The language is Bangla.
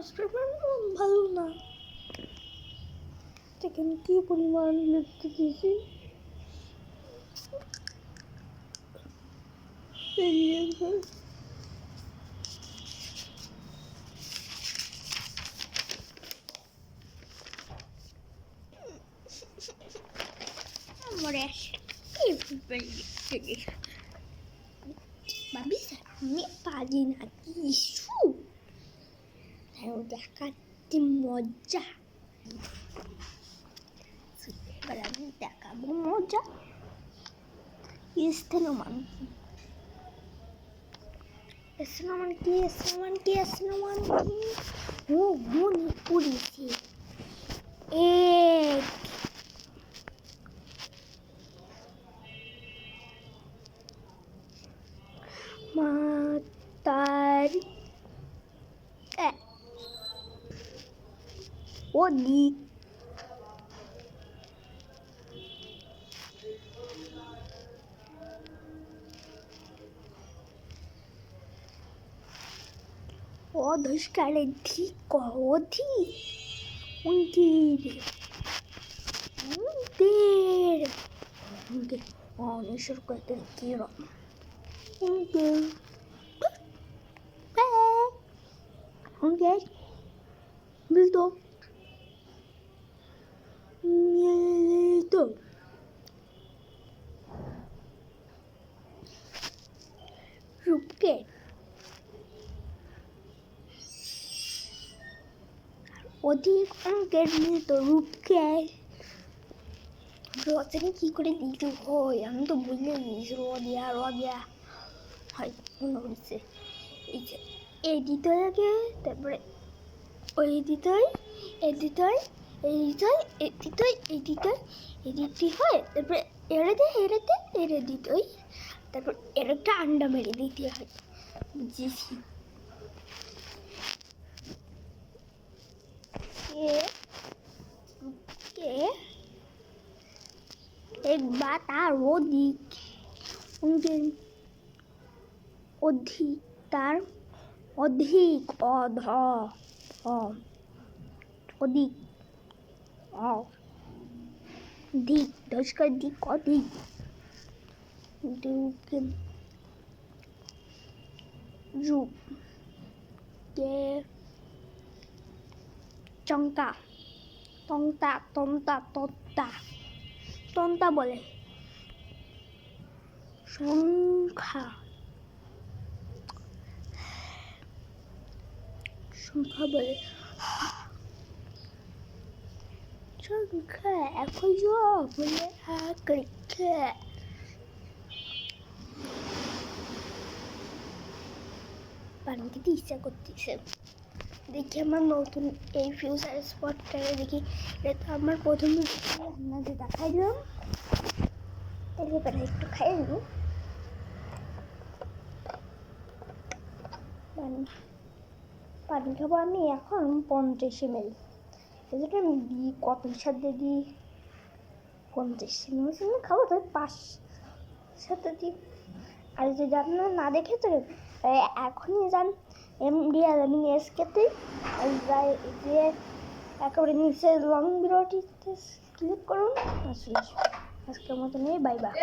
আজকের ভালো না, দেখেন কি পরিমাণ লিখতে দিয়েছি। ভাবি আমি পারি না কিছু, দেখাচ্ছি মজা। এবার আমি দেখাবো মজা। স্নেহমান ও মনে পড়েছে, এক মাতার অধিক অধস্কারে ঠিক অধিক অনেশ্বর কয়েকদিন কিরম বুঝতো রূপকে অধিক অঙ্কের মিলত রূপকে রচনা কি করে দিতে হয় আমি তো বুঝলে দিয়েছি। রদিয়া হয় মনে হচ্ছে এই যে এই দিতে হয় আগে, তারপরে ওই দিতে হয়, এই দিতে হয়, এই দিতে হয়, এই দিতে হয়, এই দিতে হয়, এই দিতে হয়, তারপরে এড়ে দিতে হয়, তারপর এর একটা আন্ডা মেরে দিতে হয়। বুঝেছি। এক বা তার অধিক তার অধিক অধিক দিক দশকার দিক অধিক রূপ কে চঙ্কা তন্তা বলে সংখ্যা বলে সংখ্যা এখন বলে পানি খেতে ইচ্ছা করতেছে। দেখি আমার নতুন এই ফিউচার স্পটটাকে দেখি, এটা তো আমার প্রথম আপনাদের দেখাই দিলাম। এবার একটু খাই নেব পানি খাবো আমি এখন 50 ml। এটাকে আমি দিই কত সাথে দিই 50 ml খাবো, তবে 5 সাথে দিই। আর যদি আপনারা না দেখে তো এখনই যান MD-SK-তে, যে একেবারে নিচে লং ভিডিওটিতে ক্লিক করুন। আসলে আজকের মতন বাই বাই।